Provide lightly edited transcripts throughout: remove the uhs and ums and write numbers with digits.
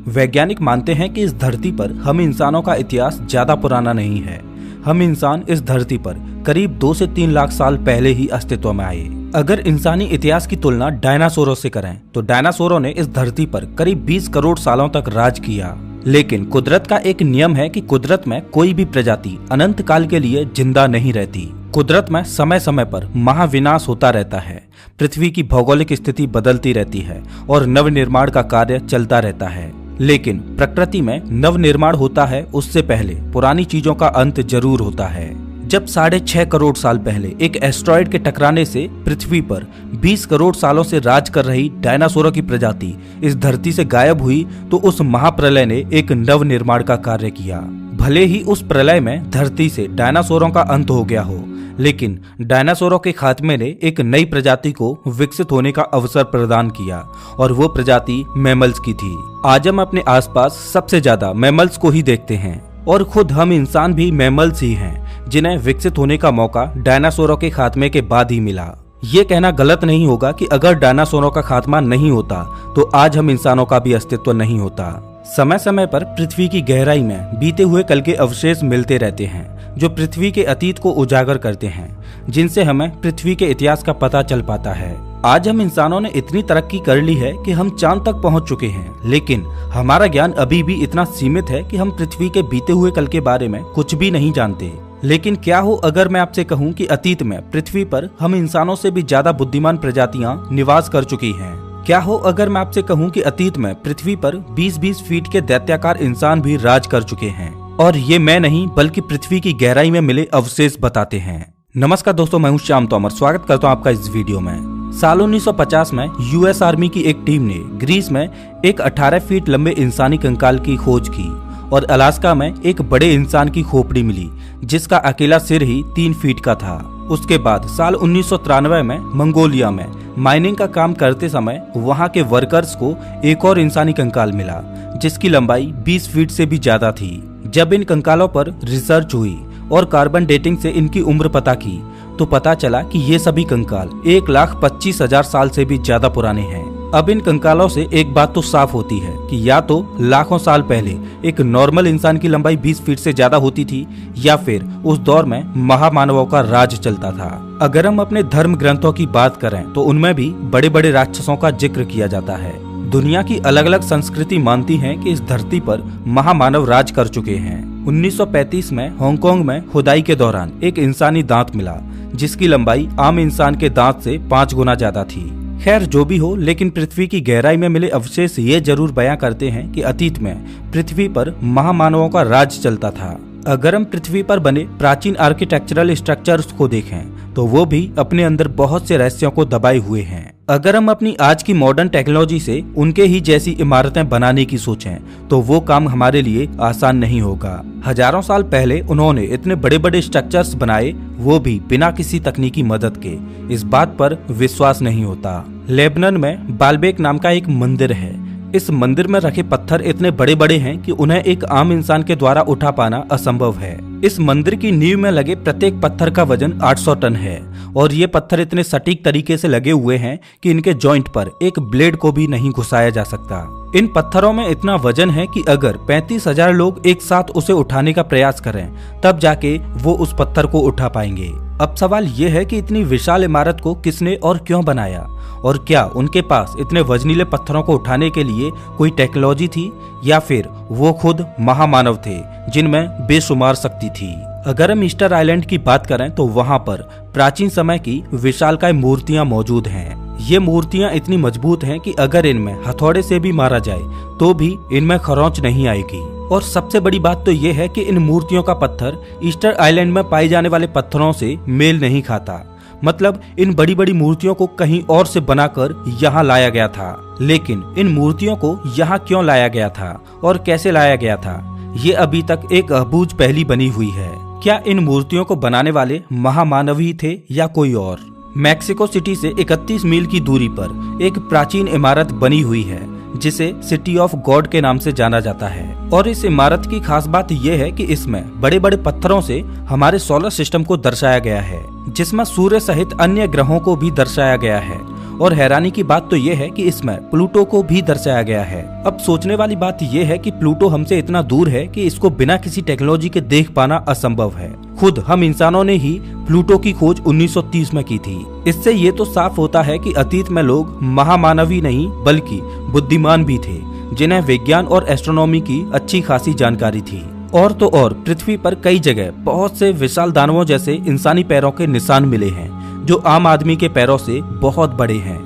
वैज्ञानिक मानते हैं कि इस धरती पर हम इंसानों का इतिहास ज्यादा पुराना नहीं है। हम इंसान इस धरती पर करीब 2 से 3 लाख साल पहले ही अस्तित्व में आए। अगर इंसानी इतिहास की तुलना डायनासोरों से करें तो डायनासोरों ने इस धरती पर करीब 20 करोड़ सालों तक राज किया। लेकिन कुदरत का एक नियम है कि कुदरत में कोई भी प्रजाति अनंत काल के लिए जिंदा नहीं रहती। कुदरत में समय समय पर महाविनाश होता रहता है। पृथ्वी की भौगोलिक स्थिति बदलती रहती है और नवनिर्माण का कार्य चलता रहता है। लेकिन प्रकृति में नवनिर्माण होता है उससे पहले पुरानी चीजों का अंत जरूर होता है। जब 6.5 करोड़ साल पहले एक एस्ट्रॉयड के टकराने से पृथ्वी पर 20 करोड़ सालों से राज कर रही डायनासोरों की प्रजाति इस धरती से गायब हुई तो उस महाप्रलय ने एक नव निर्माण का कार्य किया। भले ही उस प्रलय में धरती से डायनासोरों का अंत हो गया हो, लेकिन डायनासोरों के खात्मे ने एक नई प्रजाति को विकसित होने का अवसर प्रदान किया और वो प्रजाति मैमल्स की थी। आज हम अपने आसपास सबसे ज्यादा मैमल्स को ही देखते हैं और खुद हम इंसान भी मैमल्स ही हैं जिन्हें विकसित होने का मौका डायनासोरों के खात्मे के बाद ही मिला। ये कहना गलत नहीं होगा कि अगर डायनासोरों का खात्मा नहीं होता तो आज हम इंसानों का भी अस्तित्व नहीं होता। समय समय पर पृथ्वी की गहराई में बीते हुए कल के अवशेष मिलते रहते हैं जो पृथ्वी के अतीत को उजागर करते हैं, जिनसे हमें पृथ्वी के इतिहास का पता चल पाता है। आज हम इंसानों ने इतनी तरक्की कर ली है कि हम चांद तक पहुंच चुके हैं, लेकिन हमारा ज्ञान अभी भी इतना सीमित है कि हम पृथ्वी के बीते हुए कल के बारे में कुछ भी नहीं जानते। लेकिन क्या हो अगर मैं आपसे कहूं कि अतीत में पृथ्वी पर हम इंसानों से भी ज्यादा बुद्धिमान प्रजातियां निवास कर चुकी हैं? क्या हो अगर मैं आपसे कहूं कि अतीत में पृथ्वी पर 20-20 फीट के दैत्याकार इंसान भी राज कर चुके हैं? और ये मैं नहीं बल्कि पृथ्वी की गहराई में मिले अवशेष बताते हैं। नमस्कार दोस्तों, मैं हूं श्याम तोमर। स्वागत करता हूं आपका इस वीडियो में। साल 1950 में यूएस आर्मी की एक टीम ने ग्रीस में एक 18 फीट लंबे इंसानी कंकाल की खोज की और अलास्का में एक बड़े इंसान की खोपड़ी मिली जिसका अकेला सिर ही 3 फीट का था। उसके बाद साल 1993 में मंगोलिया में माइनिंग का काम करते समय वहां के वर्कर्स को एक और इंसानी कंकाल मिला जिसकी लंबाई 20 फीट से भी ज्यादा थी। जब इन कंकालों पर रिसर्च हुई और कार्बन डेटिंग से इनकी उम्र पता की तो पता चला कि ये सभी कंकाल 1,25,000 साल से भी ज्यादा पुराने हैं। अब इन कंकालों से एक बात तो साफ होती है कि या तो लाखों साल पहले एक नॉर्मल इंसान की लंबाई 20 फीट से ज्यादा होती थी या फिर उस दौर में महामानवों का राज चलता था। अगर हम अपने धर्म ग्रंथों की बात करें तो उनमें भी बड़े बड़े राक्षसों का जिक्र किया जाता है। दुनिया की अलग अलग संस्कृति मानती है कि इस धरती पर महामानव राज कर चुके हैं। 1935 में हांगकांग में खुदाई के दौरान एक इंसानी दांत मिला जिसकी लंबाई आम इंसान के दांत से 5 गुना ज्यादा थी। खैर जो भी हो, लेकिन पृथ्वी की गहराई में मिले अवशेष ये जरूर बयां करते हैं कि अतीत में पृथ्वी पर महामानवों का राज चलता था। अगर हम पृथ्वी पर बने प्राचीन आर्किटेक्चरल स्ट्रक्चर्स को देखें तो वो भी अपने अंदर बहुत से रहस्यों को दबाए हुए हैं। अगर हम अपनी आज की मॉडर्न टेक्नोलॉजी से उनके ही जैसी इमारतें बनाने की सोचें तो वो काम हमारे लिए आसान नहीं होगा। हजारों साल पहले उन्होंने इतने बड़े बड़े स्ट्रक्चर्स बनाए, वो भी बिना किसी तकनीकी मदद के। इस बात पर विश्वास नहीं होता। लेबनान में बालबेक नाम का एक मंदिर है। इस मंदिर में रखे पत्थर इतने बड़े बड़े हैं कि उन्हें एक आम इंसान के द्वारा उठा पाना असंभव है। इस मंदिर की नींव में लगे प्रत्येक पत्थर का वजन 800 टन है और ये पत्थर इतने सटीक तरीके से लगे हुए हैं कि इनके जॉइंट पर एक ब्लेड को भी नहीं घुसाया जा सकता। इन पत्थरों में इतना वजन है कि अगर 35,000 लोग एक साथ उसे उठाने का प्रयास करें तब जाके वो उस पत्थर को उठा पाएंगे। अब सवाल ये है कि इतनी विशाल इमारत को किसने और क्यों बनाया और क्या उनके पास इतने वजनीले पत्थरों को उठाने के लिए कोई टेक्नोलॉजी थी या फिर वो खुद महामानव थे जिनमें बेशुमार शक्ति थी। अगर हम ईस्टर आइलैंड की बात करें तो वहाँ पर प्राचीन समय की विशालकाय मूर्तियां मौजूद हैं। ये मूर्तियां इतनी मजबूत हैं कि अगर इनमें हथौड़े से भी मारा जाए तो भी इनमें खरोंच नहीं आएगी। और सबसे बड़ी बात तो ये है कि इन मूर्तियों का पत्थर ईस्टर आइलैंड में पाए जाने वाले पत्थरों से मेल नहीं खाता। मतलब इन बड़ी बड़ी मूर्तियों को कहीं और से बनाकर यहाँ लाया गया था। लेकिन इन मूर्तियों को यहाँ क्यों लाया गया था और कैसे लाया गया था, ये अभी तक एक अबूझ पहेली बनी हुई है। क्या इन मूर्तियों को बनाने वाले महामानव ही थे या कोई और? मैक्सिको सिटी से 31 मील की दूरी पर एक प्राचीन इमारत बनी हुई है जिसे सिटी ऑफ गॉड के नाम से जाना जाता है। और इस इमारत की खास बात यह है कि इसमें बड़े बड़े पत्थरों से हमारे सोलर सिस्टम को दर्शाया गया है, जिसमें सूर्य सहित अन्य ग्रहों को भी दर्शाया गया है। और हैरानी की बात तो ये है कि इसमें प्लूटो को भी दर्शाया गया है। अब सोचने वाली बात ये है कि प्लूटो हमसे इतना दूर है कि इसको बिना किसी टेक्नोलॉजी के देख पाना असंभव है। खुद हम इंसानों ने ही प्लूटो की खोज 1930 में की थी। इससे ये तो साफ होता है कि अतीत में लोग महामानवी नहीं बल्कि बुद्धिमान भी थे, जिन्हें विज्ञान और एस्ट्रोनॉमी की अच्छी खासी जानकारी थी। और तो और पृथ्वी पर कई जगह बहुत से विशाल दानवों जैसे इंसानी पैरों के निशान मिले हैं, जो आम आदमी के पैरों से बहुत बड़े हैं।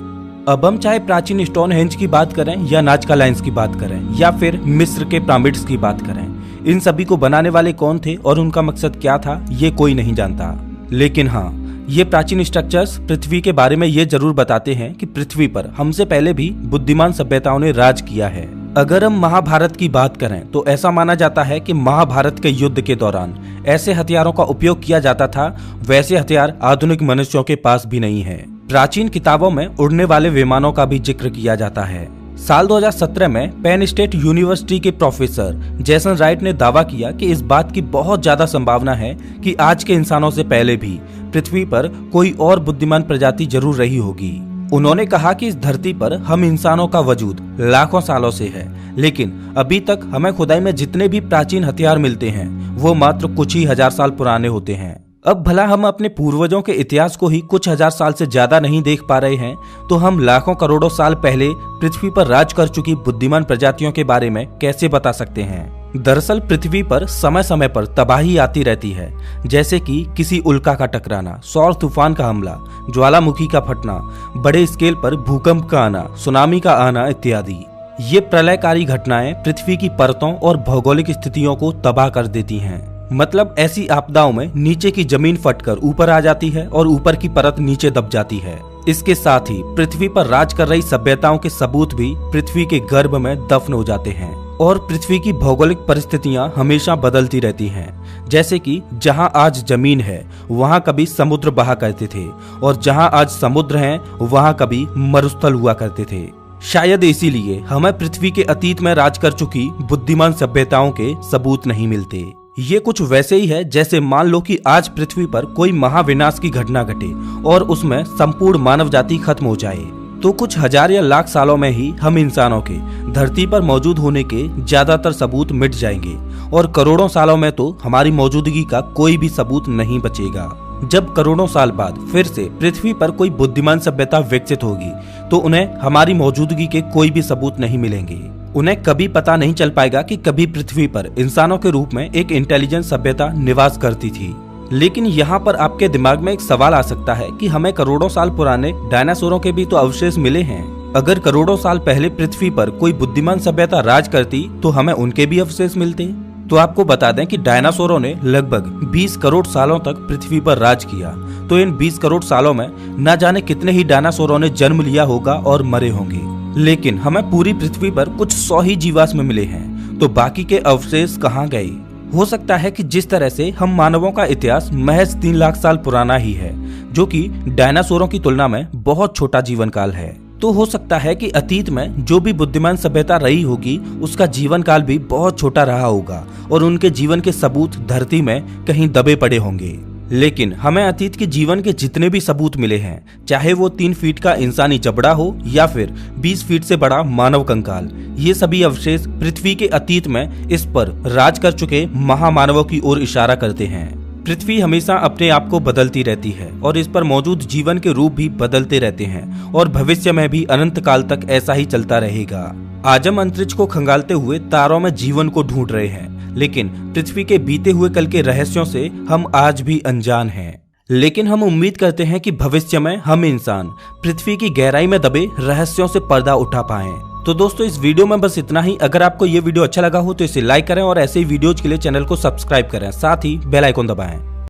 अब हम चाहे प्राचीन स्टोनहेंज की बात करें या नाजका लाइन्स की बात करें या फिर मिस्र के पिरामिड्स की बात करें, इन सभी को बनाने वाले कौन थे और उनका मकसद क्या था, ये कोई नहीं जानता। लेकिन हाँ, ये प्राचीन स्ट्रक्चर्स पृथ्वी के बारे में ये जरूर बताते हैं कि पृथ्वी पर हमसे पहले भी बुद्धिमान सभ्यताओं ने राज किया है। अगर हम महाभारत की बात करें तो ऐसा माना जाता है कि महाभारत के युद्ध के दौरान ऐसे हथियारों का उपयोग किया जाता था, वैसे हथियार आधुनिक मनुष्यों के पास भी नहीं है। प्राचीन किताबों में उड़ने वाले विमानों का भी जिक्र किया जाता है। साल 2017 में पेन स्टेट यूनिवर्सिटी के प्रोफेसर जेसन राइट ने दावा किया कि इस बात की बहुत ज्यादा संभावना है कि आज के इंसानों से पहले भी पृथ्वी पर कोई और बुद्धिमान प्रजाति जरूर रही होगी। उन्होंने कहा कि इस धरती पर हम इंसानों का वजूद लाखों सालों से है, लेकिन अभी तक हमें खुदाई में जितने भी प्राचीन हथियार मिलते हैं वो मात्र कुछ ही हजार साल पुराने होते हैं। अब भला हम अपने पूर्वजों के इतिहास को ही कुछ हजार साल से ज्यादा नहीं देख पा रहे हैं, तो हम लाखों करोड़ों साल पहले पृथ्वी पर राज कर चुकी बुद्धिमान प्रजातियों के बारे में कैसे बता सकते हैं। दरअसल पृथ्वी पर समय समय पर तबाही आती रहती है, जैसे कि किसी उल्का का टकराना, सौर तूफान का हमला, ज्वालामुखी का फटना, बड़े स्केल पर भूकंप का आना, सुनामी का आना इत्यादि। ये प्रलयकारी घटनाएं पृथ्वी की परतों और भौगोलिक स्थितियों को तबाह कर देती हैं। मतलब ऐसी आपदाओं में नीचे की जमीन फटकर ऊपर आ जाती है और ऊपर की परत नीचे दब जाती है। इसके साथ ही पृथ्वी पर राज कर रही सभ्यताओं के सबूत भी पृथ्वी के गर्भ में दफन हो जाते हैं। और पृथ्वी की भौगोलिक परिस्थितियां हमेशा बदलती रहती हैं। जैसे कि जहां आज जमीन है वहां कभी समुद्र बहा करते थे, और जहां आज समुद्र हैं वहां कभी मरुस्थल हुआ करते थे। शायद इसीलिए हमें पृथ्वी के अतीत में राज कर चुकी बुद्धिमान सभ्यताओं के सबूत नहीं मिलते। ये कुछ वैसे ही है जैसे मान लो कि आज पृथ्वी पर कोई महाविनाश की घटना घटे और उसमें संपूर्ण मानव जाति खत्म हो जाए, तो कुछ हजार या लाख सालों में ही हम इंसानों के धरती पर मौजूद होने के ज्यादातर सबूत मिट जाएंगे और करोड़ों सालों में तो हमारी मौजूदगी का कोई भी सबूत नहीं बचेगा। जब करोड़ों साल बाद फिर से पृथ्वी पर कोई बुद्धिमान सभ्यता विकसित होगी तो उन्हें हमारी मौजूदगी के कोई भी सबूत नहीं मिलेंगे। उन्हें कभी पता नहीं चल पाएगा कि कभी पृथ्वी पर इंसानों के रूप में एक इंटेलिजेंट सभ्यता निवास करती थी। लेकिन यहाँ पर आपके दिमाग में एक सवाल आ सकता है कि हमें करोड़ों साल पुराने डायनासोरों के भी तो अवशेष मिले हैं। अगर करोड़ों साल पहले पृथ्वी पर कोई बुद्धिमान सभ्यता राज करती तो हमें उनके भी अवशेष मिलते। तो आपको बता दें कि डायनासोरों ने लगभग 20 करोड़ सालों तक पृथ्वी पर राज किया। तो इन 20 करोड़ सालों में न जाने कितने ही डायनासोरों ने जन्म लिया होगा और मरे होंगे, लेकिन हमें पूरी पृथ्वी पर कुछ 100 ही जीवाश्म मिले हैं। तो बाकी के अवशेष कहाँ गए? हो सकता है कि जिस तरह से हम मानवों का इतिहास महज 3 लाख साल पुराना ही है, जो कि डायनासोरों की तुलना में बहुत छोटा जीवन काल है, तो हो सकता है कि अतीत में जो भी बुद्धिमान सभ्यता रही होगी उसका जीवन काल भी बहुत छोटा रहा होगा और उनके जीवन के सबूत धरती में कहीं दबे पड़े होंगे। लेकिन हमें अतीत के जीवन के जितने भी सबूत मिले हैं, चाहे वो 3 फीट का इंसानी जबड़ा हो या फिर 20 फीट से बड़ा मानव कंकाल, ये सभी अवशेष पृथ्वी के अतीत में इस पर राज कर चुके महामानवों की ओर इशारा करते हैं। पृथ्वी हमेशा अपने आप को बदलती रहती है और इस पर मौजूद जीवन के रूप भी बदलते रहते हैं और भविष्य में भी अनंत काल तक ऐसा ही चलता रहेगा। आज हम अंतरिक्ष को खंगालते हुए तारों में जीवन को ढूंढ रहे हैं, लेकिन पृथ्वी के बीते हुए कल के रहस्यों से हम आज भी अनजान हैं। लेकिन हम उम्मीद करते हैं कि भविष्य में हम इंसान पृथ्वी की गहराई में दबे रहस्यों से पर्दा उठा पाएं। तो दोस्तों इस वीडियो में बस इतना ही। अगर आपको ये वीडियो अच्छा लगा हो तो इसे लाइक करें और ऐसे ही वीडियोज के लिए चैनल को सब्सक्राइब करें, साथ ही बेल आइकन दबाएं।